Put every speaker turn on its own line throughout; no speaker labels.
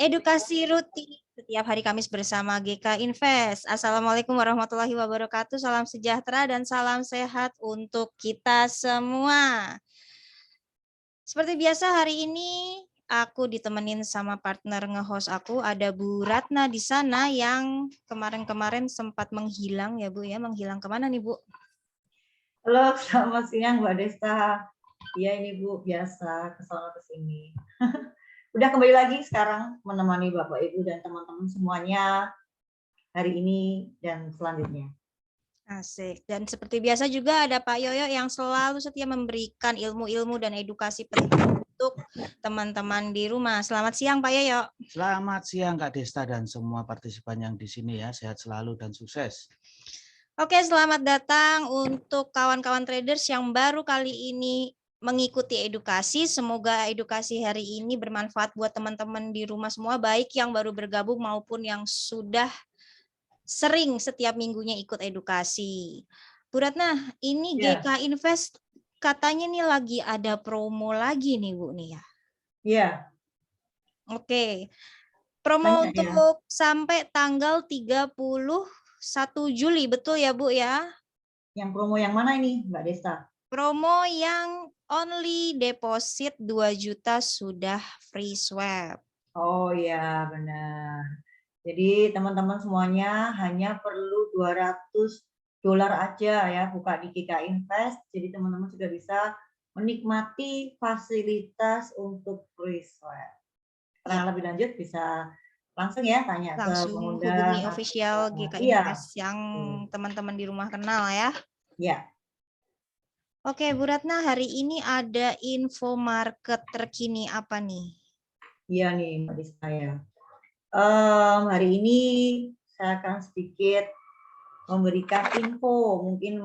Edukasi rutin setiap hari Kamis bersama GK Invest. Assalamualaikum warahmatullahi wabarakatuh. Salam sejahtera dan salam sehat untuk kita semua. Seperti biasa hari ini aku ditemenin sama partner nge-host aku, ada Bu Ratna di sana yang kemarin-kemarin sempat menghilang ya Bu ya. Menghilang kemana nih Bu?
Halo, selamat siang Mbak Desta. Iya ini Bu, biasa kesana kesini. Udah kembali lagi sekarang menemani Bapak Ibu dan teman-teman semuanya hari ini dan selanjutnya.
Asik. Dan seperti biasa juga ada Pak Yoyo yang selalu setia memberikan ilmu-ilmu dan edukasi penting untuk teman-teman di rumah. Selamat siang Pak Yoyo.
Selamat siang Kak Desta dan semua partisipan yang di sini ya. Sehat selalu dan sukses.
Oke, selamat datang untuk kawan-kawan traders yang baru kali ini mengikuti edukasi. Semoga edukasi hari ini bermanfaat buat teman-teman di rumah semua, baik yang baru bergabung maupun yang sudah sering setiap minggunya ikut edukasi. Bu Ratna, ini GK Invest katanya nih lagi ada promo lagi nih Bu nih ya.
Iya.
Oke. Promo untuk sampai tanggal 31 Juli, betul ya Bu ya?
Yang promo yang mana ini Mbak Desta?
Promo yang only deposit 2 juta sudah free swap.
Oh ya, benar. Jadi teman-teman semuanya hanya perlu $200 aja ya buka di GK Invest. Jadi teman-teman sudah bisa menikmati fasilitas untuk free swap. Karena lebih lanjut bisa langsung ya tanya
langsung
ke pengundang
hubungi official GK Invest yang teman-teman di rumah kenal ya.
Iya.
Oke Bu Ratna, hari ini ada info market terkini apa nih?
Iya nih Mbak Dista ya. Hari ini saya akan sedikit memberikan info, mungkin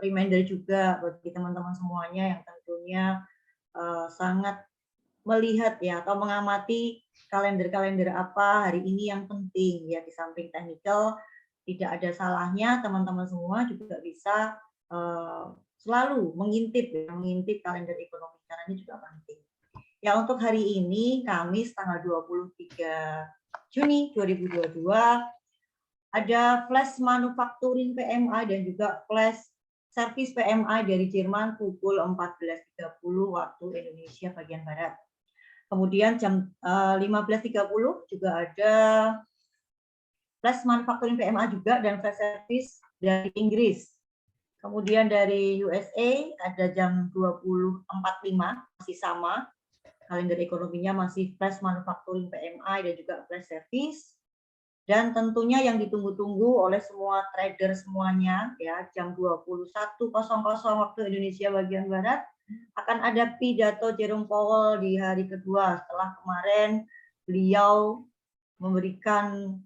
reminder juga bagi teman-teman semuanya yang tentunya sangat melihat ya atau mengamati kalender-kalender apa hari ini yang penting ya, di samping teknikal tidak ada salahnya teman-teman semua juga bisa selalu mengintip kalender ekonomi karena ini juga penting. Ya untuk hari ini Kamis tanggal 23 Juni 2022 ada flash manufacturing PMI dan juga flash service PMI dari Jerman pukul 14.30 waktu Indonesia bagian Barat. Kemudian jam 15.30 juga ada flash manufacturing PMI juga dan flash service dari Inggris. Kemudian dari USA ada jam 20.45 masih sama. Kalender ekonominya masih flash manufacturing PMI dan juga flash service. Dan tentunya yang ditunggu-tunggu oleh semua trader semuanya ya, jam 21.00 waktu Indonesia bagian Barat akan ada pidato Jerome Powell di hari kedua setelah kemarin beliau memberikan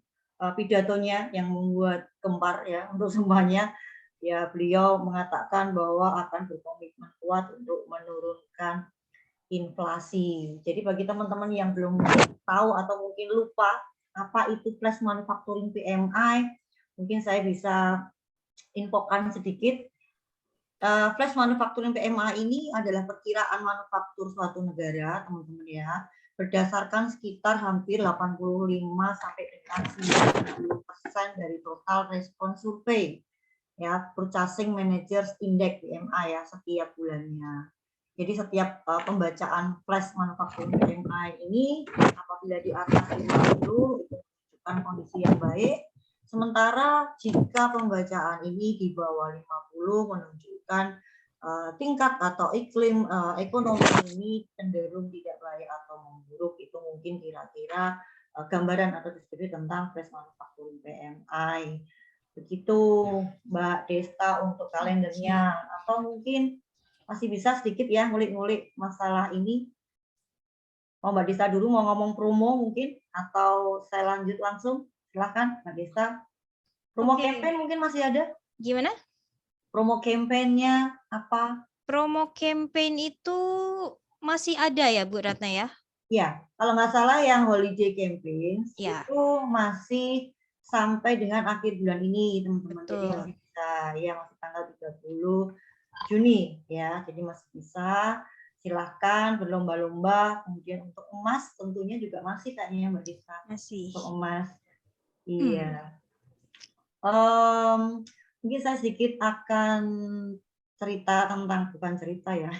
pidatonya yang membuat gempar ya untuk semuanya. Ya, beliau mengatakan bahwa akan berkomitmen kuat untuk menurunkan inflasi. Jadi bagi teman-teman yang belum tahu atau mungkin lupa apa itu flash manufacturing PMI, mungkin saya bisa infokan sedikit. Flash manufacturing PMI ini adalah perkiraan manufaktur suatu negara, teman-teman ya, berdasarkan sekitar hampir 85 sampai dengan 90% dari total respon survei ya, Purchasing Managers Index PMI ya, setiap bulannya. Jadi setiap pembacaan flash manufacturing PMI ini apabila di atas 50 itu menunjukkan kondisi yang baik. Sementara jika pembacaan ini di bawah 50 menunjukkan tingkat atau iklim ekonomi ini cenderung tidak baik atau memburuk. Itu mungkin kira-kira gambaran atau deskripsi tentang flash manufacturing PMI. Begitu Mbak Desta untuk kalendernya, atau mungkin masih bisa sedikit ya ngulik-ngulik masalah ini. Mau Mbak Desta dulu mau ngomong promo mungkin, atau saya lanjut langsung? Silahkan Mbak Desta. Promo campaign mungkin masih ada?
Gimana?
Promo campaign-nya apa?
Promo campaign itu masih ada ya Bu Ratna ya?
Ya, kalau nggak salah yang holiday campaign
ya,
itu masih sampai dengan akhir bulan ini teman-teman. Jadi masih bisa ya, masih tanggal 30 Juni ya. Jadi masih bisa. silahkan berlomba-lomba. Kemudian untuk emas tentunya juga masih kayaknya Mbak Desa.
Masih.
Untuk emas, iya. Mungkin saya sedikit akan cerita tentang, bukan cerita ya,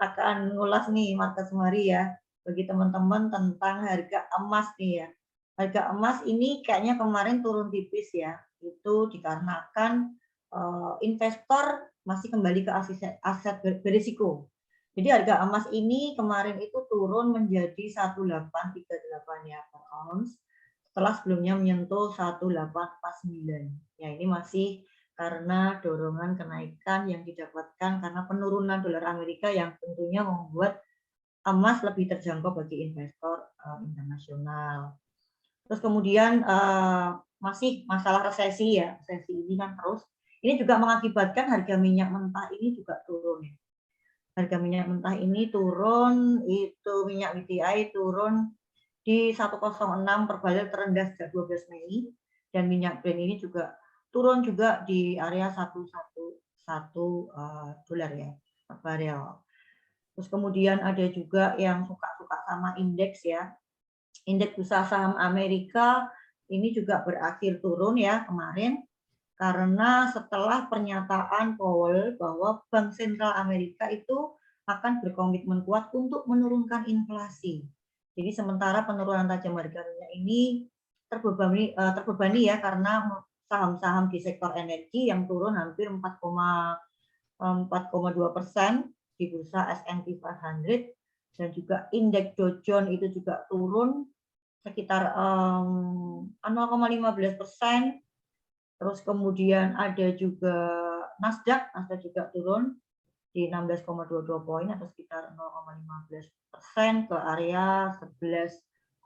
akan ngulas nih market summary ya bagi teman-teman tentang harga emas nih ya. Harga emas ini kayaknya kemarin turun tipis ya. Itu dikarenakan investor masih kembali ke aset berisiko. Jadi harga emas ini kemarin itu turun menjadi 1838 ya per ounce, setelah sebelumnya menyentuh 1849. Ya ini masih karena dorongan kenaikan yang didapatkan karena penurunan dolar Amerika yang tentunya membuat emas lebih terjangkau bagi investor internasional. Terus kemudian masih masalah resesi ya, resesi ini kan terus. Ini juga mengakibatkan harga minyak mentah ini juga turun. Harga minyak mentah ini turun, itu minyak WTI turun di 106 per barel terendah sejak 12 Mei, dan minyak Brent ini juga turun juga di area 111 dolar ya per barel. Terus kemudian ada juga yang suka-suka sama indeks ya. Indeks bursa saham Amerika ini juga berakhir turun ya kemarin, karena setelah pernyataan Powell bahwa Bank Sentral Amerika itu akan berkomitmen kuat untuk menurunkan inflasi. Jadi sementara penurunan tajam harga minyak ini terbebani ya karena saham-saham di sektor energi yang turun hampir 4,2% di bursa S&P 500, dan juga indeks Dow Jones itu juga turun sekitar 0,15%. Terus kemudian ada juga Nasdaq juga turun di 16,22 poin atau sekitar 0,15% ke area 11,053%.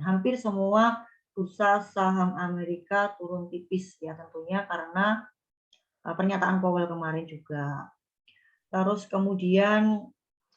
Hampir semua bursa saham Amerika turun tipis ya tentunya karena pernyataan Powell kemarin juga. Terus kemudian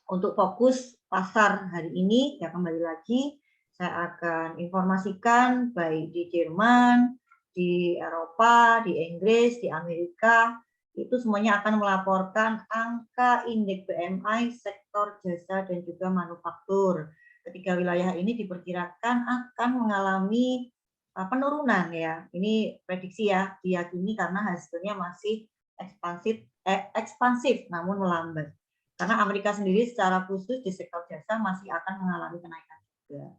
untuk fokus pasar hari ini ya kembali lagi saya akan informasikan baik di Jerman, di Eropa, di Inggris, di Amerika, itu semuanya akan melaporkan angka indeks PMI sektor jasa dan juga manufaktur. Ketiga wilayah ini diperkirakan akan mengalami penurunan ya. Ini prediksi ya, diyakini karena hasilnya masih ekspansif namun melambat. Karena Amerika sendiri secara khusus di sektor jasa masih akan mengalami kenaikan juga.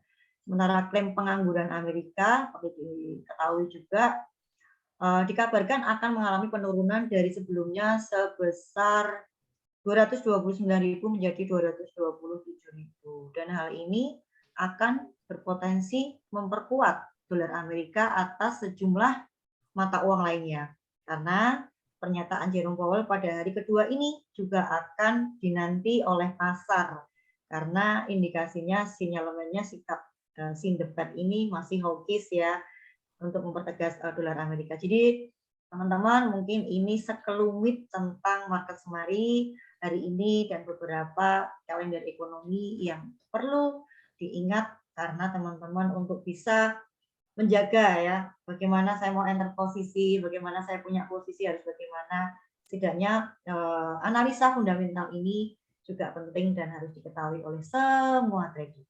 Sementara klaim pengangguran Amerika, seperti diketahui juga, dikabarkan akan mengalami penurunan dari sebelumnya sebesar 229.000 menjadi 227.000. Dan hal ini akan berpotensi memperkuat dolar Amerika atas sejumlah mata uang lainnya. Karena pernyataan Jerome Powell pada hari kedua ini juga akan dinanti oleh pasar. Karena indikasinya sinyalemennya sikap sin the Fed ini masih hawkish ya untuk mempertegas dolar Amerika. Jadi teman-teman mungkin ini sekelumit tentang market summary hari ini dan beberapa kalender ekonomi yang perlu diingat karena teman-teman untuk bisa menjaga ya bagaimana saya mau enter posisi, bagaimana saya punya posisi harus bagaimana. Setidaknya analisa fundamental ini juga penting dan harus diketahui oleh semua trader.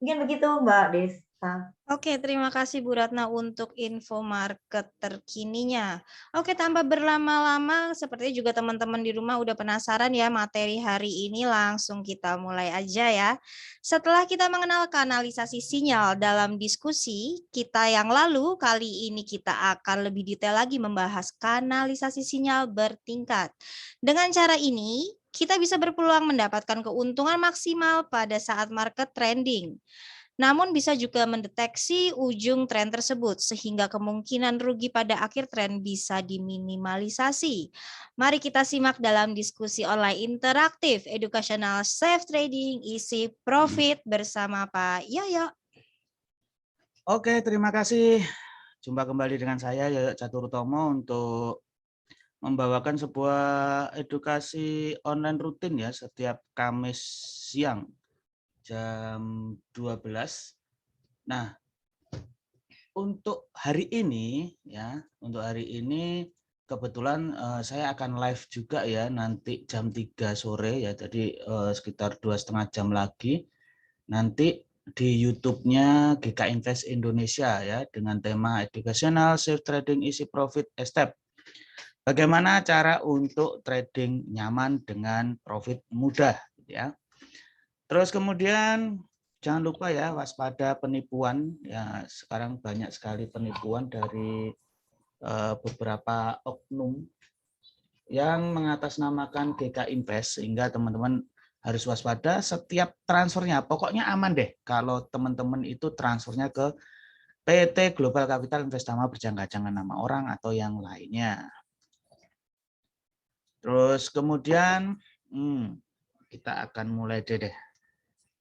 Mungkin begitu Mbak Desa.
Oke, terima kasih Bu Ratna untuk info market terkininya. Oke, tanpa berlama-lama, sepertinya juga teman-teman di rumah udah penasaran ya materi hari ini, langsung kita mulai aja ya. Setelah kita mengenal kanalisasi sinyal dalam diskusi kita yang lalu, kali ini kita akan lebih detail lagi membahas kanalisasi sinyal bertingkat. Dengan cara ini, kita bisa berpeluang mendapatkan keuntungan maksimal pada saat market trending. Namun bisa juga mendeteksi ujung tren tersebut sehingga kemungkinan rugi pada akhir tren bisa diminimalisasi. Mari kita simak dalam diskusi online interaktif educational safe trading easy profit bersama Pak Yoyo.
Oke, terima kasih. Jumpa kembali dengan saya Yoyo Caturtomo untuk membawakan sebuah edukasi online rutin ya setiap Kamis siang jam 12. Nah, untuk hari ini ya, untuk hari ini kebetulan saya akan live juga ya nanti jam 3 sore ya, jadi sekitar 2,5 jam lagi nanti di YouTube-nya GK Invest Indonesia ya dengan tema educational safe trading easy profit step. Bagaimana cara untuk trading nyaman dengan profit mudah ya. Terus kemudian jangan lupa ya waspada penipuan ya, sekarang banyak sekali penipuan dari beberapa oknum yang mengatasnamakan GK Invest, sehingga teman-teman harus waspada setiap transfernya. Pokoknya aman deh kalau teman-teman itu transfernya ke PT Global Capital Investama berjangka jangan nama orang atau yang lainnya. Terus kemudian kita akan mulai deh.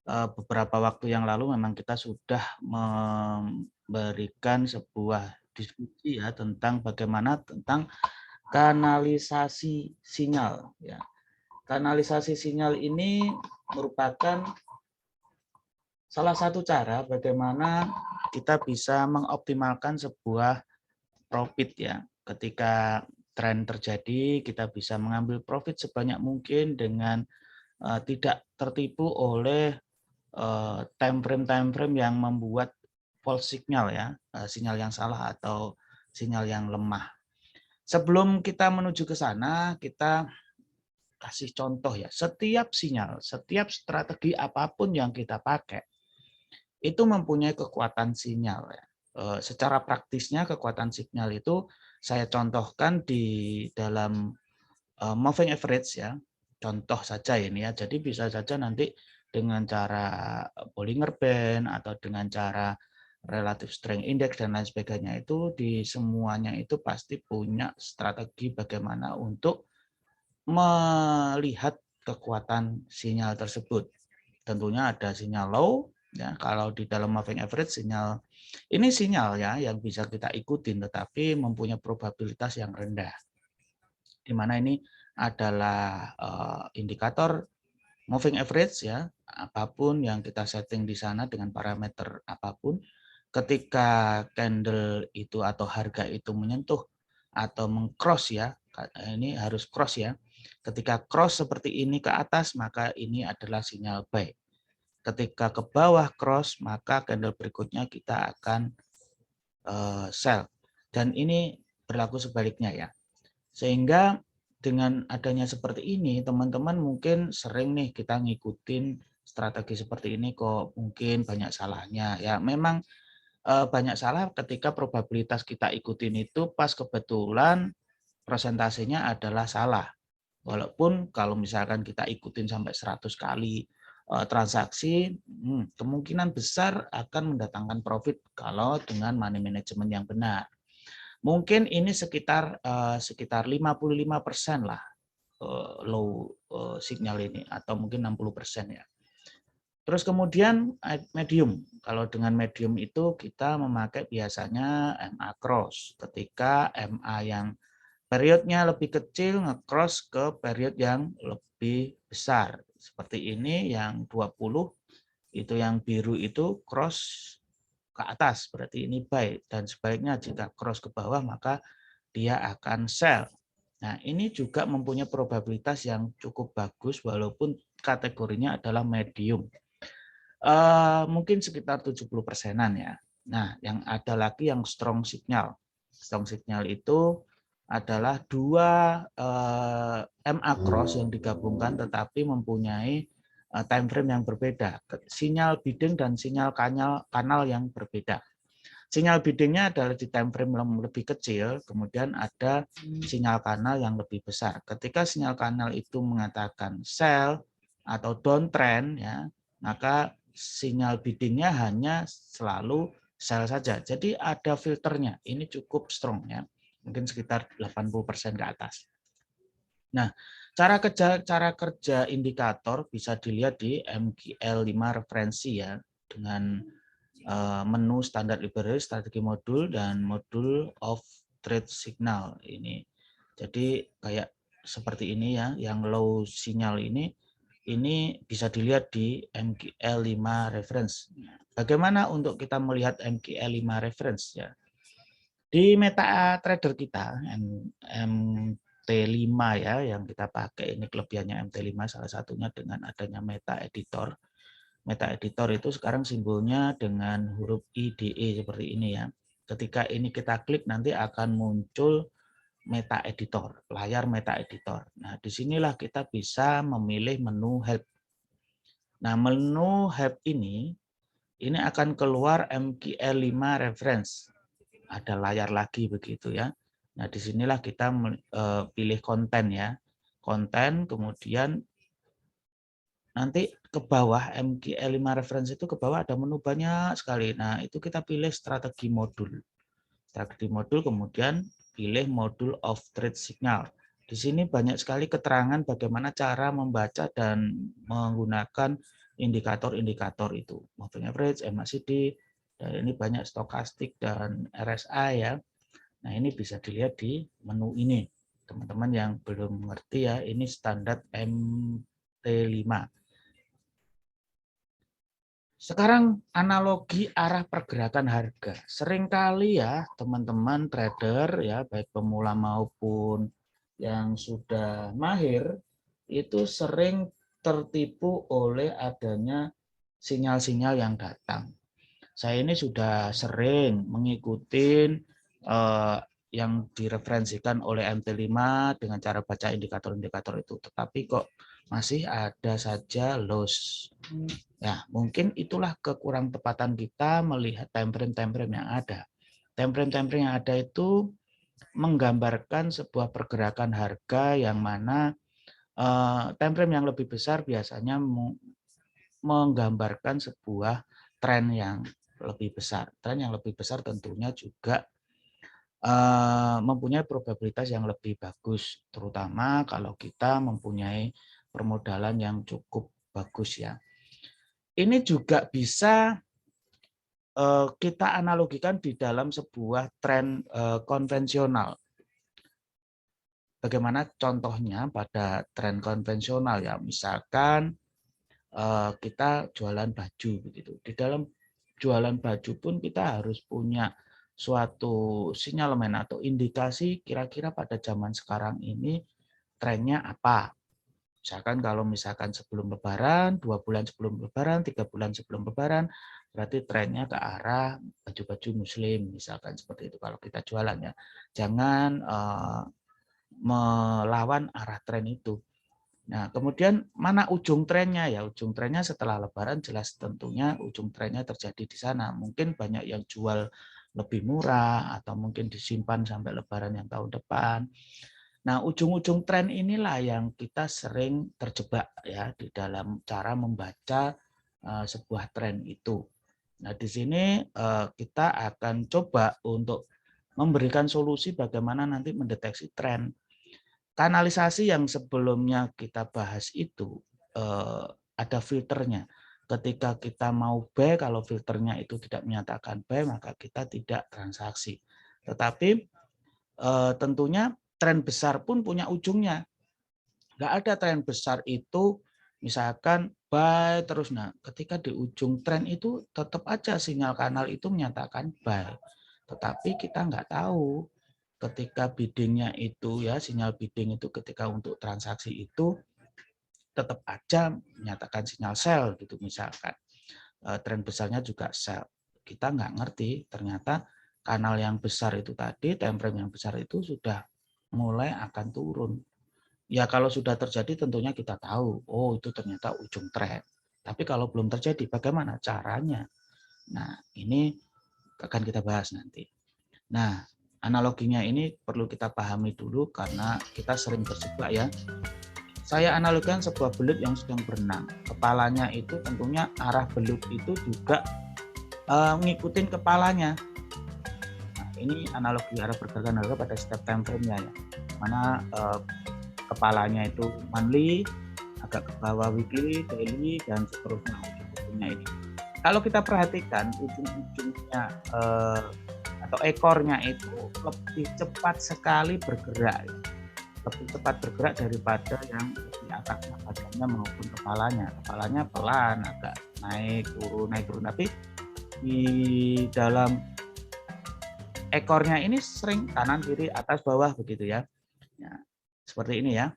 Beberapa waktu yang lalu memang kita sudah memberikan sebuah diskusi ya tentang bagaimana tentang kanalisasi sinyal ya. Kanalisasi sinyal ini merupakan salah satu cara bagaimana kita bisa mengoptimalkan sebuah profit ya. Ketika tren terjadi, kita bisa mengambil profit sebanyak mungkin dengan tidak tertipu oleh time frame yang membuat false signal ya, sinyal yang salah atau sinyal yang lemah. Sebelum kita menuju ke sana, kita kasih contoh ya, setiap sinyal, setiap strategi apapun yang kita pakai, itu mempunyai kekuatan sinyal. Ya. Secara praktisnya kekuatan sinyal itu saya contohkan di dalam moving average ya, contoh saja ini ya. Jadi bisa saja nanti dengan cara Bollinger Band atau dengan cara relative strength index dan lain sebagainya itu di semuanya itu pasti punya strategi bagaimana untuk melihat kekuatan sinyal tersebut. Tentunya ada sinyal low, ya kalau di dalam moving average sinyal ini sinyal ya yang bisa kita ikutin, tetapi mempunyai probabilitas yang rendah. Di mana ini adalah indikator moving average ya, apapun yang kita setting di sana dengan parameter apapun, ketika candle itu atau harga itu menyentuh atau mengcross ya, ini harus cross ya. Ketika cross seperti ini ke atas, maka ini adalah sinyal buy. Ketika ke bawah cross, maka candle berikutnya kita akan sell. Dan ini berlaku sebaliknya ya. Sehingga dengan adanya seperti ini, teman-teman mungkin sering nih kita ngikutin strategi seperti ini kok mungkin banyak salahnya. Ya memang banyak salah ketika probabilitas kita ikutin itu pas kebetulan persentasenya adalah salah. Walaupun kalau misalkan kita ikutin sampai 100 kali transaksi, kemungkinan besar akan mendatangkan profit kalau dengan money management yang benar. Mungkin ini sekitar 55% lah low signal ini atau mungkin 60% ya. Terus kemudian medium. Kalau dengan medium itu kita memakai biasanya MA cross. Ketika MA yang periodnya lebih kecil nge-cross ke period yang lebih besar. Seperti ini yang 20 itu yang biru itu cross ke atas, berarti ini buy. Dan sebaliknya jika cross ke bawah maka dia akan sell. Nah ini juga mempunyai probabilitas yang cukup bagus walaupun kategorinya adalah medium. Mungkin sekitar 70%-an ya. Nah yang ada lagi yang strong signal. Strong signal itu adalah dua MA cross yang digabungkan tetapi mempunyai time frame yang berbeda. Sinyal bidding dan sinyal kanal yang berbeda. Sinyal biddingnya adalah di time frame yang lebih kecil, kemudian ada sinyal kanal yang lebih besar. Ketika sinyal kanal itu mengatakan sell atau downtrend, ya, maka sinyal biddingnya hanya selalu sell saja. Jadi ada filternya. Ini cukup strong ya, mungkin sekitar 80% ke atas. Nah, cara kerja indikator bisa dilihat di MQL5 referensi ya, dengan menu standar library, strategi modul, dan modul of trade signal ini. Jadi kayak seperti ini ya, yang low sinyal ini bisa dilihat di MQL5 reference. Bagaimana untuk kita melihat MQL5 reference ya? Di MetaTrader kita MT5 ya yang kita pakai, ini kelebihannya MT5 salah satunya dengan adanya Meta Editor. Meta Editor itu sekarang simbolnya dengan huruf IDE seperti ini ya. Ketika ini kita klik nanti akan muncul Meta Editor, layar Meta Editor. Nah, disinilah kita bisa memilih menu help. Nah, menu help ini akan keluar MQL5 reference. Ada layar lagi begitu ya. Nah, disinilah kita pilih konten ya. Konten, kemudian nanti ke bawah MQL5 reference itu ke bawah ada menu banyak sekali. Nah, itu kita pilih strategi modul. Strategi modul, kemudian pilih modul of trade signal. Di sini banyak sekali keterangan bagaimana cara membaca dan menggunakan indikator-indikator itu. Moving average, MACD, dan ini banyak stokastik dan RSI ya. Nah, ini bisa dilihat di menu ini. Teman-teman yang belum mengerti ya, ini standar MT5. Sekarang analogi arah pergerakan harga. Seringkali ya teman-teman trader ya, baik pemula maupun yang sudah mahir, itu sering tertipu oleh adanya sinyal-sinyal yang datang. Saya ini sudah sering mengikuti yang direferensikan oleh MT5 dengan cara baca indikator-indikator itu. Tetapi kok masih ada saja loss. Ya, mungkin itulah kekurang tepatan kita melihat time frame yang ada. Time frame yang ada itu menggambarkan sebuah pergerakan harga yang mana time frame yang lebih besar biasanya menggambarkan sebuah tren yang lebih besar. Tren yang lebih besar tentunya juga mempunyai probabilitas yang lebih bagus, terutama kalau kita mempunyai permodalan yang cukup bagus ya. Ini juga bisa kita analogikan di dalam sebuah tren konvensional. Bagaimana contohnya pada tren konvensional ya, misalkan kita jualan baju begitu. Di dalam jualan baju pun kita harus punya suatu sinyalemen atau indikasi kira-kira pada zaman sekarang ini trennya apa. Misalkan kalau sebelum Lebaran, 2 bulan sebelum Lebaran, 3 bulan sebelum Lebaran, berarti trennya ke arah baju-baju Muslim, misalkan seperti itu kalau kita jualan ya. Jangan melawan arah tren itu. Nah, kemudian mana ujung trennya ya? Ujung trennya setelah Lebaran jelas tentunya ujung trennya terjadi di sana. Mungkin banyak yang jual lebih murah atau mungkin disimpan sampai Lebaran yang tahun depan. Nah, ujung-ujung tren inilah yang kita sering terjebak ya di dalam cara membaca sebuah tren itu. Nah, di sini kita akan coba untuk memberikan solusi bagaimana nanti mendeteksi tren. Kanalisasi yang sebelumnya kita bahas itu ada filternya. Ketika kita mau buy, kalau filternya itu tidak menyatakan buy, maka kita tidak transaksi. Tetapi tentunya tren besar pun punya ujungnya. Nggak ada tren besar itu misalkan buy terus. Nah, ketika di ujung tren itu tetap aja sinyal kanal itu menyatakan buy. Tetapi kita nggak tahu ketika biddingnya itu ya, sinyal bidding itu ketika untuk transaksi itu tetap aja menyatakan sinyal sell gitu misalkan. Tren besarnya juga sell. Kita nggak ngerti ternyata kanal yang besar itu tadi, time frame yang besar itu sudah mulai akan turun. Ya kalau sudah terjadi tentunya kita tahu, oh itu ternyata ujung tren. Tapi kalau belum terjadi, bagaimana caranya? Nah ini akan kita bahas nanti. Nah analoginya ini perlu kita pahami dulu karena kita sering terjebak ya. Saya analogikan sebuah belut yang sedang berenang. Kepalanya itu tentunya arah belut itu juga ngikutin kepalanya. Ini analogi arah pergerakan harga pada setiap time frame-nya ya. Mana kepalanya itu monthly, agak ke bawah weekly, daily, dan seterusnya ujung-ujungnya ini. Kalau kita perhatikan ujung-ujungnya atau ekornya itu lebih cepat sekali bergerak. Lebih cepat bergerak daripada yang di atasnya badannya maupun kepalanya. Kepalanya pelan, agak naik turun. Tapi di dalam ekornya ini sering kanan kiri atas bawah begitu ya. Nah, seperti ini ya.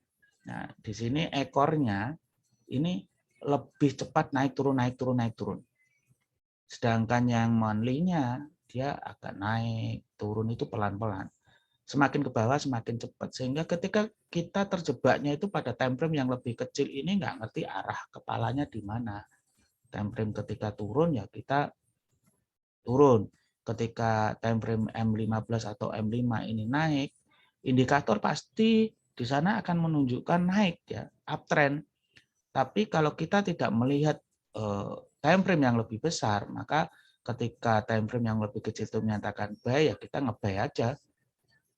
Nah, di sini ekornya ini lebih cepat naik turun naik turun naik turun. Sedangkan yang monthly-nya dia agak naik turun itu pelan-pelan. Semakin ke bawah semakin cepat, sehingga ketika kita terjebaknya itu pada time frame yang lebih kecil ini nggak ngerti arah kepalanya di mana. Time frame ketika turun ya kita turun. Ketika time frame M15 atau M5 ini naik, indikator pasti di sana akan menunjukkan naik ya, uptrend. Tapi kalau kita tidak melihat time frame yang lebih besar, maka ketika time frame yang lebih kecil itu menyatakan buy, ya kita nge-buy aja.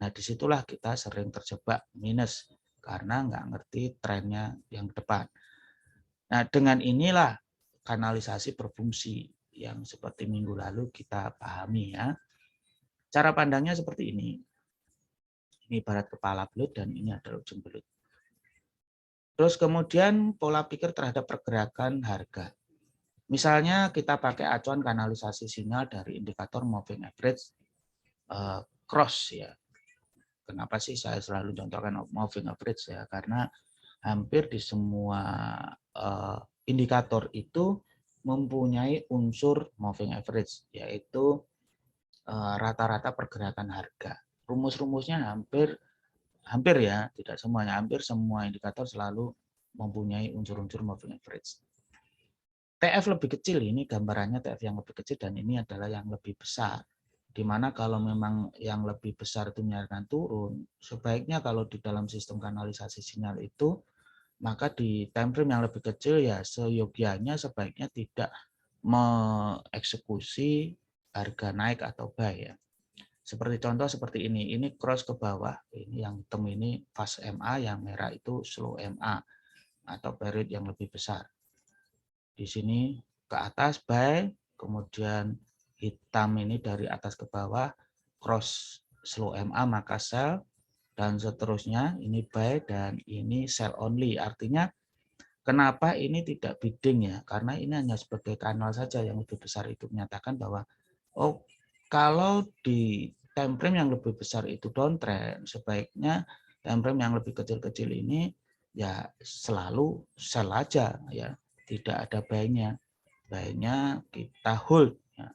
Nah, disitulah kita sering terjebak minus karena nggak ngerti trennya yang depan. Nah, dengan inilah kanalisasi berfungsi yang seperti minggu lalu kita pahami ya. Cara pandangnya seperti ini. Ini ibarat kepala belut dan ini adalah ujung belut. Terus kemudian pola pikir terhadap pergerakan harga. Misalnya kita pakai acuan kanalisasi sinyal dari indikator moving average cross ya. Kenapa sih saya selalu contohkan moving average ya? Karena hampir di semua indikator itu mempunyai unsur moving average, yaitu rata-rata pergerakan harga. Rumus-rumusnya hampir ya, tidak semuanya, hampir semua indikator selalu mempunyai unsur-unsur moving average. TF lebih kecil ini gambarannya TF yang lebih kecil dan ini adalah yang lebih besar. Di mana kalau memang yang lebih besar itu menyatakan turun, sebaiknya kalau di dalam sistem kanalisasi sinyal itu, maka di time frame yang lebih kecil ya seyogianya sebaiknya tidak mengeksekusi harga naik atau buy ya. Seperti contoh seperti ini cross ke bawah, ini yang hitam ini fast MA, yang merah itu slow MA atau period yang lebih besar. Di sini ke atas buy, kemudian hitam ini dari atas ke bawah cross slow MA maka sell, dan seterusnya ini buy dan ini sell only. Artinya kenapa ini tidak bidding ya? Karena ini hanya sebagai kanal saja, yang lebih besar itu menyatakan bahwa oh kalau di time frame yang lebih besar itu downtrend, sebaiknya time frame yang lebih kecil-kecil ini ya selalu sell aja ya, tidak ada buy-nya. Buy-nya kita hold ya,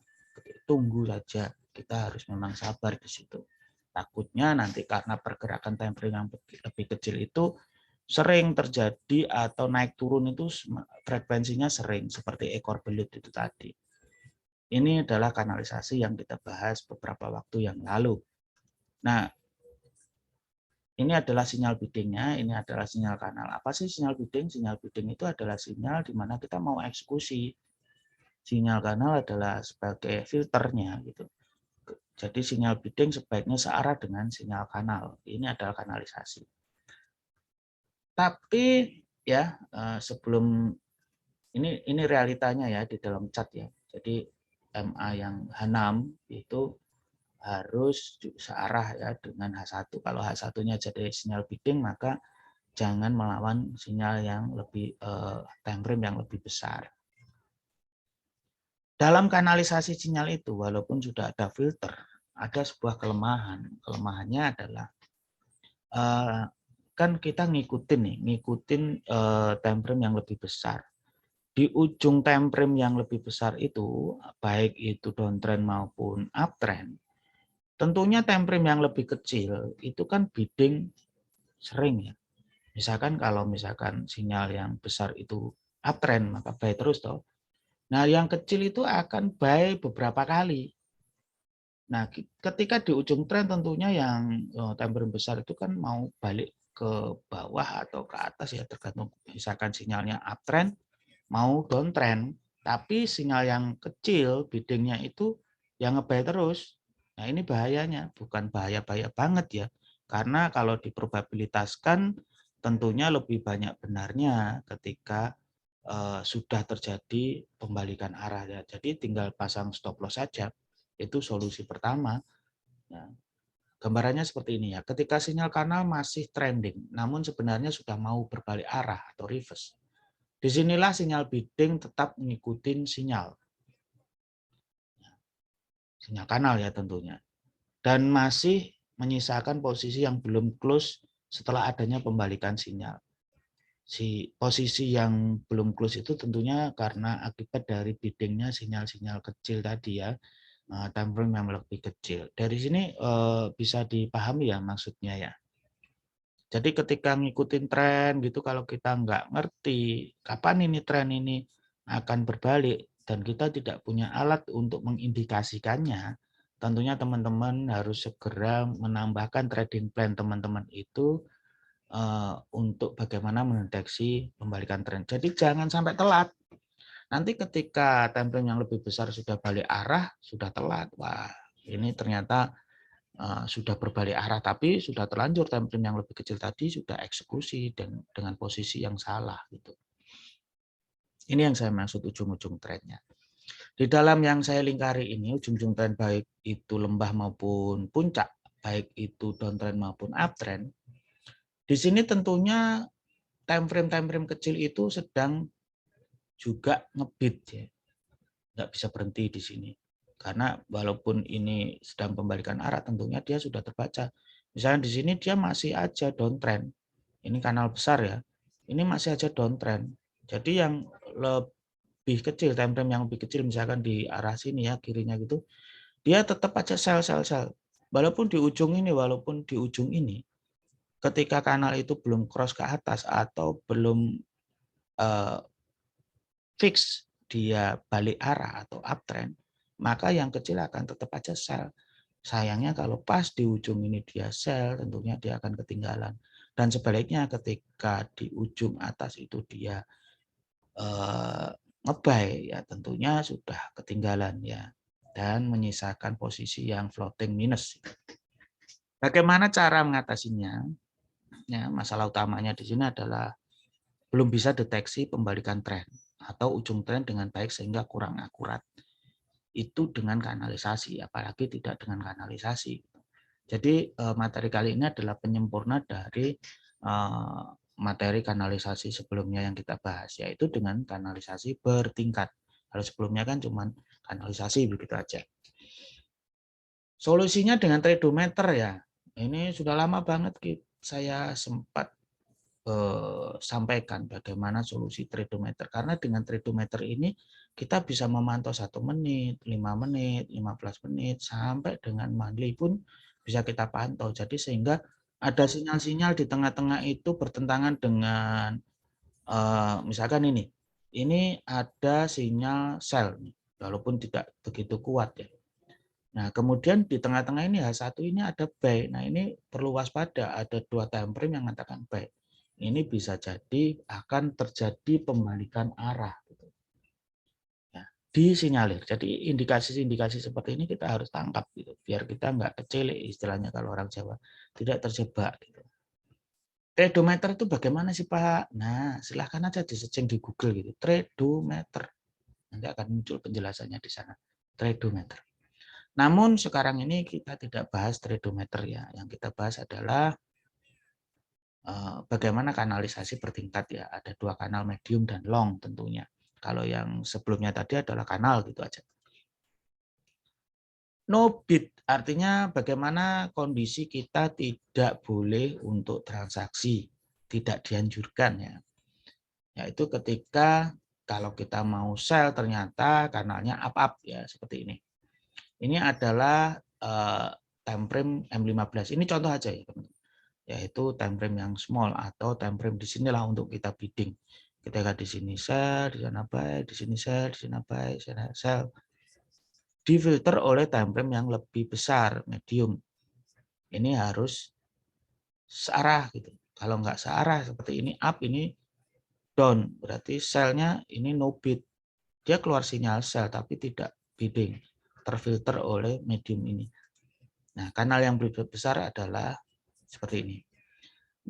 tunggu saja. Kita harus memang sabar di situ. Takutnya nanti karena pergerakan time frame yang lebih kecil itu sering terjadi atau naik turun itu frekuensinya sering seperti ekor belut itu tadi. Ini adalah kanalisasi yang kita bahas beberapa waktu yang lalu. Nah, ini adalah sinyal biddingnya, ini adalah sinyal kanal. Apa sih sinyal bidding? Sinyal bidding itu adalah sinyal di mana kita mau eksekusi. Sinyal kanal adalah sebagai filternya gitu. Jadi sinyal bidding sebaiknya searah dengan sinyal kanal. Ini adalah kanalisasi. Tapi ya sebelum ini realitanya ya di dalam chart ya. Jadi MA yang H6 itu harus searah ya dengan H1. Kalau H1-nya jadi sinyal bidding, maka jangan melawan sinyal yang lebih time frame yang lebih besar. Dalam kanalisasi sinyal itu, walaupun sudah ada filter, ada sebuah kelemahan. Kelemahannya adalah kan kita ngikutin time frame yang lebih besar. Di ujung time frame yang lebih besar itu, baik itu downtrend maupun uptrend, tentunya time frame yang lebih kecil itu kan bidding sering ya. Misalkan kalau sinyal yang besar itu uptrend, maka buy terus toh. Nah, yang kecil itu akan buy beberapa kali. Nah, ketika di ujung tren tentunya yang time frame besar itu kan mau balik ke bawah atau ke atas ya, tergantung misalkan sinyalnya uptrend mau downtrend, tapi sinyal yang kecil biddingnya itu yang nge-buy terus. Nah, ini bahayanya, bukan bahaya-bahaya banget ya. Karena kalau diprobabilitaskan tentunya lebih banyak benarnya ketika sudah terjadi pembalikan arah ya. Jadi tinggal pasang stop loss saja. Itu solusi pertama. Nah, gambarannya seperti ini ya. Ketika sinyal kanal masih trending, namun sebenarnya sudah mau berbalik arah atau reverse. Disinilah sinyal bidding tetap mengikuti sinyal kanal ya tentunya. dan masih menyisakan posisi yang belum close setelah adanya pembalikan sinyal. Si posisi yang belum close itu tentunya karena akibat dari biddingnya sinyal-sinyal kecil tadi ya, time frame yang lebih kecil. Dari sini bisa dipahami ya maksudnya ya. Jadi ketika ngikutin tren gitu, kalau kita nggak ngerti kapan ini tren ini akan berbalik dan kita tidak punya alat untuk mengindikasikannya, tentunya teman-teman harus segera menambahkan trading plan teman-teman itu untuk bagaimana mendeteksi pembalikan tren. Jadi jangan sampai telat. Nanti ketika time frame yang lebih besar sudah balik arah, sudah telat. Wah, ini ternyata sudah berbalik arah, tapi sudah terlanjur time frame yang lebih kecil tadi sudah eksekusi dan dengan posisi yang salah gitu. Ini yang saya maksud ujung-ujung trennya. Di dalam yang saya lingkari ini, ujung-ujung tren baik itu lembah maupun puncak, baik itu downtrend maupun uptrend, di sini tentunya time frame kecil itu sedang juga ngebit ya, nggak bisa berhenti di sini. Karena walaupun ini sedang pembalikan arah, tentunya dia sudah terbaca. Misalnya di sini dia masih aja downtrend. Ini kanal besar ya. Ini masih aja downtrend. Jadi yang lebih kecil, time frame yang lebih kecil misalkan di arah sini ya, kirinya gitu, dia tetap aja sell. Walaupun di ujung ini, ketika kanal itu belum cross ke atas atau belum fix dia balik arah atau uptrend, maka yang kecil akan tetap aja sell. Sayangnya kalau pas di ujung ini dia sell, tentunya dia akan ketinggalan. Dan sebaliknya ketika di ujung atas itu dia nge-buy, ya tentunya sudah ketinggalan ya, dan menyisakan posisi yang floating minus. Bagaimana cara mengatasinya? Ya, masalah utamanya di sini adalah belum bisa deteksi pembalikan tren atau ujung tren dengan baik sehingga kurang akurat. Itu dengan kanalisasi, apalagi tidak dengan kanalisasi. Jadi materi kali ini adalah penyempurna dari materi kanalisasi sebelumnya yang kita bahas, yaitu dengan kanalisasi bertingkat. Kalau sebelumnya kan cuma kanalisasi begitu aja. Solusinya dengan tradometer ya. Ini sudah lama banget saya sempat sampaikan bagaimana solusi tradometer. Karena dengan tradometer ini kita bisa memantau 1 menit, 5 menit, 15 menit, sampai dengan monthly pun bisa kita pantau. Jadi sehingga ada sinyal-sinyal di tengah-tengah itu bertentangan dengan misalkan ini ada sinyal sell, walaupun tidak begitu kuat ya. Nah, kemudian di tengah-tengah ini H1 ini ada buy. Nah, ini perlu waspada, ada 2 time frame yang mengatakan buy. Ini bisa jadi akan terjadi pembalikan arah. Nah, disinyalir. Jadi indikasi-indikasi seperti ini kita harus tangkap gitu, biar kita nggak kecelik istilahnya kalau orang Jawa, tidak terjebak gitu. Tradometer itu bagaimana sih Pak? Nah, silahkan aja di-searching di Google gitu, tradometer. Nanti akan muncul penjelasannya di sana. Tradometer. Namun sekarang ini kita tidak bahas tradometer ya. Yang kita bahas adalah bagaimana kanalisasi bertingkat ya. Ada 2 kanal medium dan long tentunya. Kalau yang sebelumnya tadi adalah kanal gitu aja. No bid artinya bagaimana kondisi kita tidak boleh untuk transaksi, tidak dianjurkan ya. Yaitu ketika kalau kita mau sell ternyata kanalnya up ya seperti ini. Ini adalah time frame M15. Ini contoh aja ya teman-teman. Yaitu time frame yang small atau time frame di sinilah untuk kita bidding. Ketika di sini sell, di sana buy, di sini sell, di sana buy, di sana sell. Difilter oleh time frame yang lebih besar, medium. Ini harus searah gitu. Kalau nggak searah seperti ini up, ini down. Berarti sell-nya ini no bid. Dia keluar sinyal sell tapi tidak bidding. Terfilter oleh medium ini. Nah, kanal yang lebih besar adalah seperti ini.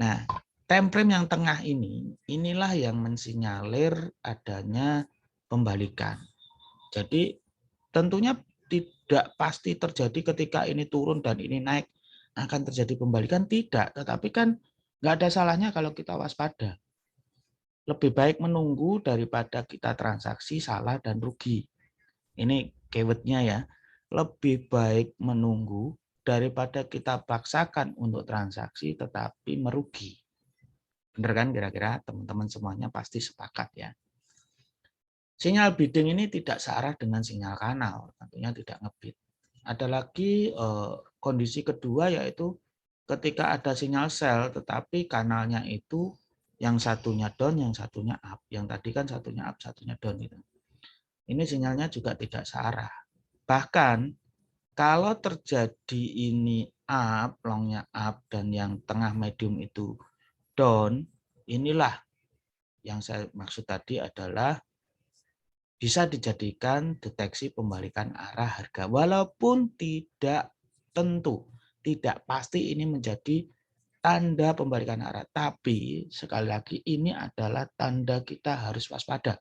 Nah, time frame yang tengah ini, inilah yang mensinyalir adanya pembalikan. Jadi, tentunya tidak pasti terjadi ketika ini turun dan ini naik akan terjadi pembalikan, tidak. Tetapi kan nggak ada salahnya kalau kita waspada. Lebih baik menunggu daripada kita transaksi salah dan rugi. Ini keywordnya ya. Lebih baik menunggu daripada kita paksakan untuk transaksi tetapi merugi. Benar kan kira-kira teman-teman semuanya pasti sepakat ya. Sinyal bidding ini tidak searah dengan sinyal kanal, tentunya tidak ngebid. Ada lagi kondisi kedua yaitu ketika ada sinyal sell tetapi kanalnya itu yang satunya down, yang satunya up. Yang tadi kan satunya up, satunya down gitu. Ini sinyalnya juga tidak searah. Bahkan kalau terjadi ini up, longnya up dan yang tengah medium itu down, inilah yang saya maksud tadi adalah bisa dijadikan deteksi pembalikan arah harga. Walaupun tidak tentu, tidak pasti ini menjadi tanda pembalikan arah. Tapi sekali lagi ini adalah tanda kita harus waspada.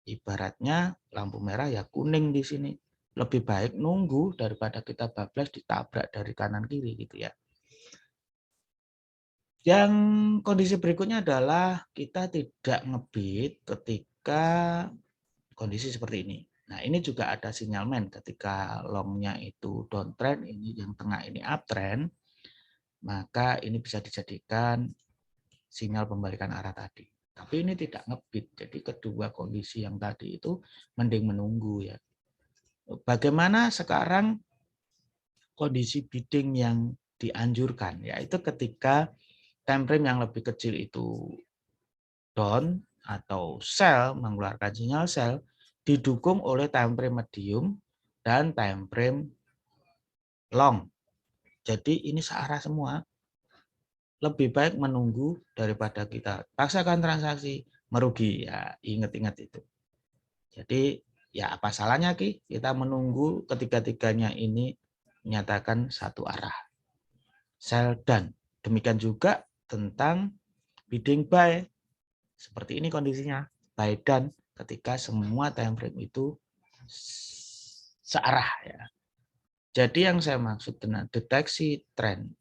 Ibaratnya lampu merah ya kuning di sini. Lebih baik nunggu daripada kita bablas ditabrak dari kanan kiri gitu ya. Yang kondisi berikutnya adalah kita tidak ngebid ketika kondisi seperti ini. Nah, ini juga ada sinyalmen ketika longnya itu downtrend, ini yang tengah ini uptrend, maka ini bisa dijadikan sinyal pembalikan arah tadi. Tapi ini tidak ngebid, jadi kedua kondisi yang tadi itu mending menunggu ya. Bagaimana sekarang kondisi bidding yang dianjurkan, yaitu ketika time frame yang lebih kecil itu down atau sell, mengeluarkan sinyal sell, didukung oleh time frame medium dan time frame long. Jadi ini searah semua. Lebih baik menunggu daripada kita paksakan transaksi, merugi. Ya, ingat-ingat itu. Jadi ya apa salahnya Ki? Kita menunggu ketiga-tiganya ini menyatakan satu arah. Sell dan demikian juga tentang bidding buy. Seperti ini kondisinya. Buy dan ketika semua time frame itu searah ya. Jadi yang saya maksud dengan deteksi tren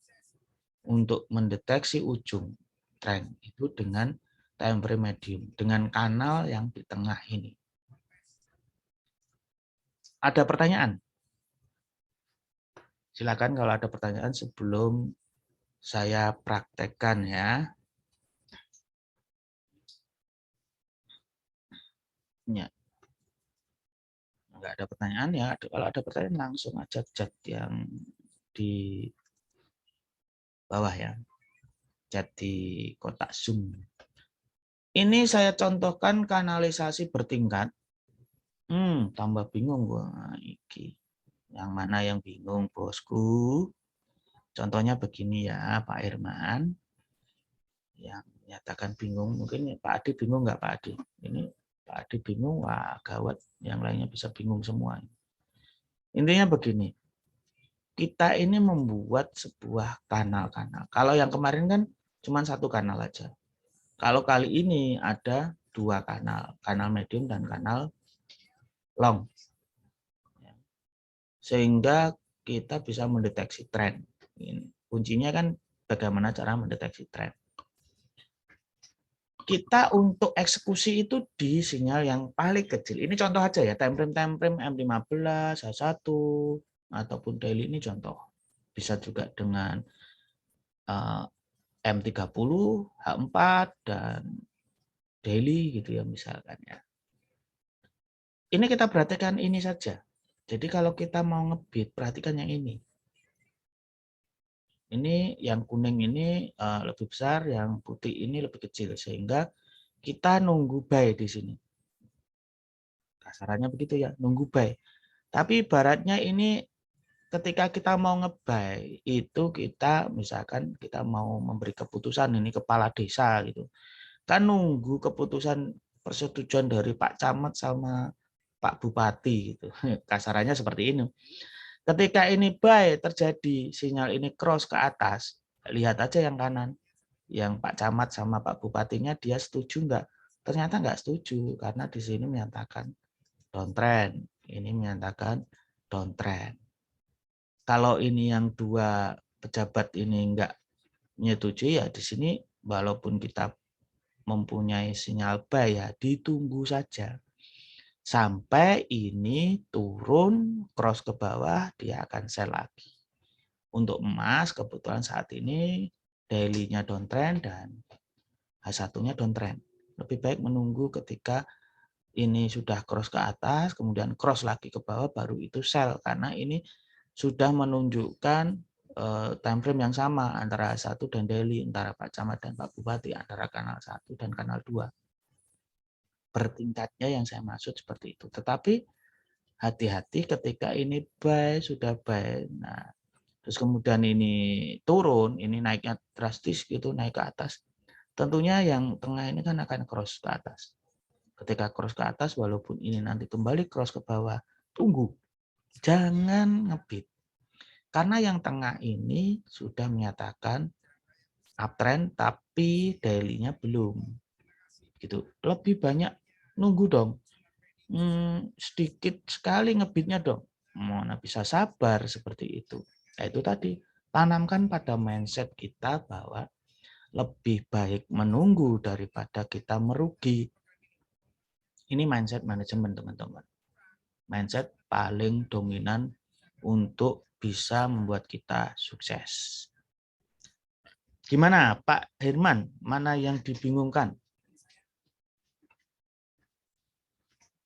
untuk mendeteksi ujung tren itu dengan time frame medium, dengan kanal yang di tengah ini. Ada pertanyaan? Silakan kalau ada pertanyaan sebelum saya praktekkan ya. Ya. Nggak ada pertanyaan ya. Kalau ada pertanyaan langsung aja chat yang di bawah ya. Chat di kotak Zoom. Ini saya contohkan kanalisasi bertingkat. Tambah bingung gua iki. Yang mana yang bingung bosku? Contohnya begini ya Pak Irman. Yang menyatakan bingung, mungkin Pak Adi bingung nggak Pak Adi? Ini Pak Adi bingung, wah gawat. Yang lainnya bisa bingung semua. Intinya begini. Kita ini membuat sebuah kanal-kanal. Kalau yang kemarin kan cuma satu kanal aja. Kalau kali ini ada dua kanal, kanal medium dan kanal long. Sehingga kita bisa mendeteksi tren. Kuncinya kan bagaimana cara mendeteksi tren. Kita untuk eksekusi itu di sinyal yang paling kecil. Ini contoh aja ya, time frame M15, H1, ataupun daily ini contoh. Bisa juga dengan M30, H4, dan daily gitu ya misalkan ya. Ini kita perhatikan ini saja. Jadi kalau kita mau ngebid, perhatikan yang ini. Ini yang kuning ini lebih besar, yang putih ini lebih kecil. Sehingga kita nunggu buy di sini. Kasarannya begitu ya, nunggu buy. Tapi ibaratnya ini ketika kita mau nge-buy, itu kita misalkan kita mau memberi keputusan ini kepala desa gitu. Kan nunggu keputusan persetujuan dari Pak Camat sama Pak Bupati gitu. Kasarannya seperti ini. Ketika ini buy terjadi, sinyal ini cross ke atas, lihat aja yang kanan. Yang Pak Camat sama Pak Bupatinya dia setuju enggak? Ternyata enggak setuju karena di sini menyatakan downtrend, ini menyatakan downtrend. Kalau ini yang dua pejabat ini enggak menyetujui ya di sini walaupun kita mempunyai sinyal buy ya ditunggu saja. Sampai ini turun cross ke bawah dia akan sell lagi. Untuk emas kebetulan saat ini daily-nya downtrend dan H1-nya downtrend. Lebih baik menunggu ketika ini sudah cross ke atas, kemudian cross lagi ke bawah, baru itu sell. Karena ini sudah menunjukkan time frame yang sama antara H1 dan daily, antara Pak Camat dan Pak Bupati, antara kanal 1 dan kanal 2. Bertingkatnya yang saya maksud seperti itu. Tetapi hati-hati ketika ini buy, sudah buy. Nah, terus kemudian ini turun, ini naiknya drastis gitu, naik ke atas. Tentunya yang tengah ini kan akan cross ke atas. Ketika cross ke atas, walaupun ini nanti kembali cross ke bawah, tunggu. Jangan ngebit. Karena yang tengah ini sudah menyatakan uptrend, tapi daily-nya belum. Gitu. Lebih banyak nunggu dong. Sedikit sekali ngebitnya dong. Mana bisa sabar seperti itu. Nah, itu tadi. Tanamkan pada mindset kita bahwa lebih baik menunggu daripada kita merugi. Ini mindset manajemen, teman-teman. Mindset paling dominan untuk bisa membuat kita sukses. Gimana Pak Herman? Mana yang dibingungkan?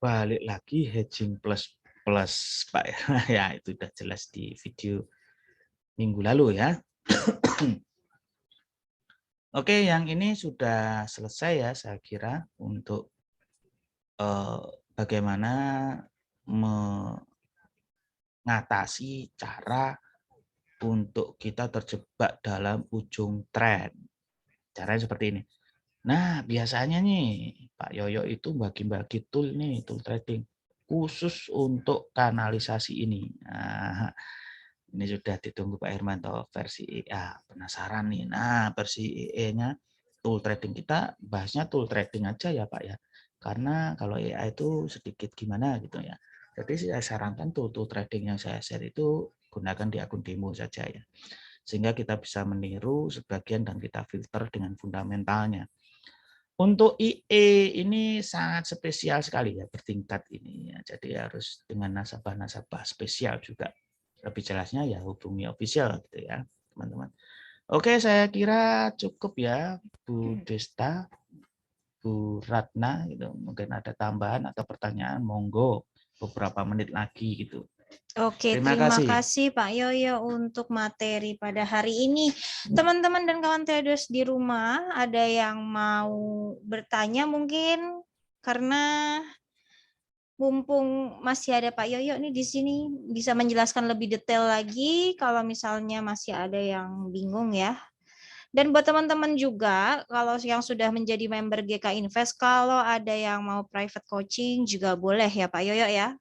Balik lagi hedging plus Pak ya, itu sudah jelas di video minggu lalu ya. Oke, yang ini sudah selesai ya saya kira untuk bagaimana mengatasi cara untuk kita terjebak dalam ujung tren. Caranya seperti ini. Nah, biasanya nih Pak Yoyo itu bagi-bagi tool nih, tool trading khusus untuk kanalisasi ini. Nah, ini sudah ditunggu Pak Hermanto versi EA. Penasaran nih. Nah, versi EA-nya tool trading kita bahasnya tool trading aja ya Pak ya. Karena kalau EA itu sedikit gimana gitu ya. Jadi saya sarankan tool trading yang saya share itu gunakan di akun demo saja ya. Sehingga kita bisa meniru sebagian dan kita filter dengan fundamentalnya. Untuk IE ini sangat spesial sekali ya, bertingkat ini ya. Jadi harus dengan nasabah-nasabah spesial juga. Lebih jelasnya ya hubungi official gitu ya, teman-teman. Oke, saya kira cukup ya, Bu Desta, Bu Ratna gitu. Mungkin ada tambahan atau pertanyaan, monggo beberapa menit lagi gitu.
Oke,
Terima
terima
kasih.
kasih Pak Yoyo untuk materi pada hari ini. Teman-teman dan kawan traders di rumah, ada yang mau bertanya mungkin karena mumpung masih ada Pak Yoyo nih di sini bisa menjelaskan lebih detail lagi kalau misalnya masih ada yang bingung ya. Dan buat teman-teman juga kalau yang sudah menjadi member GK Invest, kalau ada yang mau private coaching juga boleh ya Pak Yoyo ya.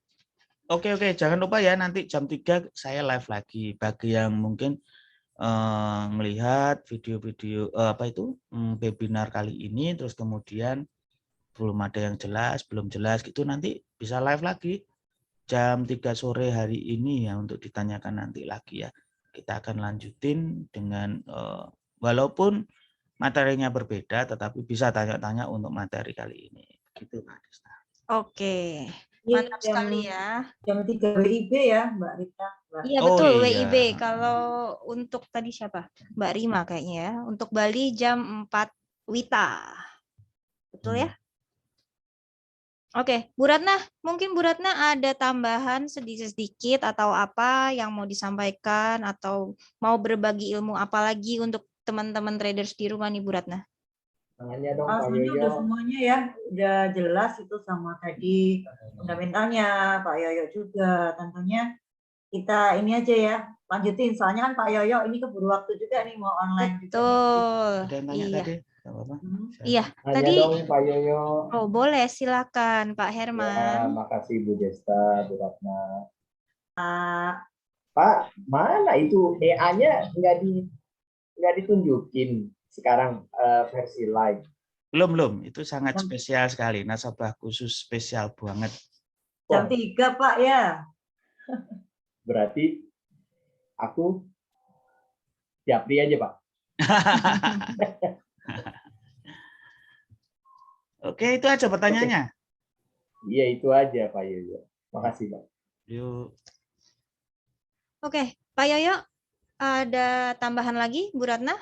Oke, jangan lupa ya nanti jam 3 saya live lagi. Bagi yang mungkin melihat video-video webinar kali ini, terus kemudian belum ada yang jelas, belum jelas gitu, nanti bisa live lagi jam 3 sore hari ini ya untuk ditanyakan nanti lagi ya. Kita akan lanjutin dengan walaupun materinya berbeda, tetapi bisa tanya-tanya untuk materi kali ini. Begitu Pak Desta.
Oke,
Iya,
mantap sekali ya.
Jam 3 WIB ya Mbak Rita.
Iya
Oh,
betul,
iya.
WIB. Kalau untuk tadi siapa? Mbak Rima kayaknya ya. Untuk Bali jam 4 WITA. Betul ya? Oke, Bu Ratna, mungkin Bu Ratna ada tambahan sedikit-sedikit atau apa yang mau disampaikan atau mau berbagi ilmu apa lagi untuk teman-teman traders di rumah nih Bu Ratna?
Tangannya dong Pak
Sebenarnya
Yoyo.
udah semuanya ya, udah jelas itu sama tadi fundamentalnya Pak Yoyo juga. Tentunya kita ini aja ya, lanjutin. Soalnya kan Pak Yoyo ini keburu waktu juga nih mau online.
Betul.
Ada yang tanya
Iya.
tadi? Apa-apa?
Iya,
Tanya
tadi
dong Pak Yoyo.
oh boleh silakan Pak
Ya,
Herman.
makasih Bu Desta, Bu Ratna. Pak, mana itu EA-nya nggak ditunjukin sekarang versi live.
Belum. Itu sangat spesial sekali. Nasabah khusus spesial banget.
Jam 3 Pak ya.
Berarti aku japri aja Pak.
Oke, itu aja pertanyaannya.
Iya, itu aja Pak Yoyo. Makasih Pak.
Yuk.
Oke, Pak Yoyo, Ada tambahan lagi, Bu Ratna?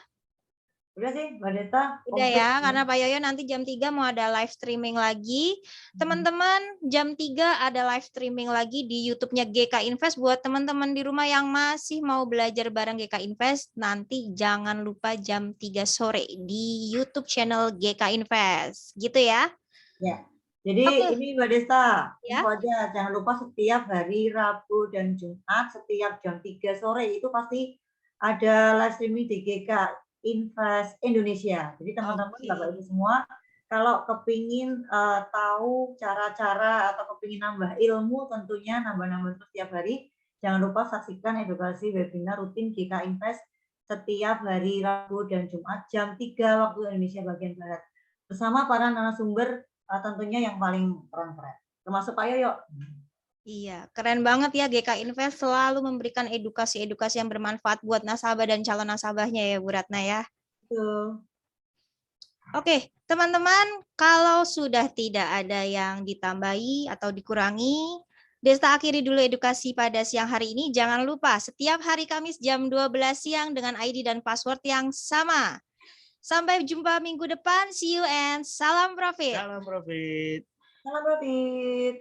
Udah sih, Mbak Deta.
Udah ya, karena Pak Yoyo nanti jam 3 mau ada live streaming lagi. Teman-teman, jam 3 ada live streaming lagi di YouTube-nya GK Invest. Buat teman-teman di rumah yang masih mau belajar bareng GK Invest, nanti jangan lupa jam 3 sore di YouTube channel GK Invest. Gitu ya?
Ya. Jadi
Oke.
ini Mbak Desta,
Ya.
info aja. Jangan lupa setiap hari Rabu dan Jumat, setiap jam 3 sore itu pasti ada live streaming di GK Invest Indonesia. Jadi teman-teman
Oke.
Bapak Ibu semua, kalau kepingin tahu cara-cara atau kepingin nambah ilmu tentunya nambah-nambah terus setiap hari, jangan lupa saksikan edukasi webinar rutin GK Invest setiap hari Rabu dan Jumat jam 3 waktu Indonesia bagian Barat. Bersama para narasumber tentunya yang paling keren-keren. Termasuk Pak Yoyo.
Iya, keren banget ya GK Invest selalu memberikan edukasi-edukasi yang bermanfaat buat nasabah dan calon nasabahnya ya Bu Ratna ya.
Betul.
Oke, teman-teman, kalau sudah tidak ada yang ditambahi atau dikurangi, Desta akhiri dulu edukasi pada siang hari ini. Jangan lupa setiap hari Kamis jam 12 siang dengan ID dan password yang sama. Sampai jumpa minggu depan. See you and salam profit.
Salam profit.
Salam profit.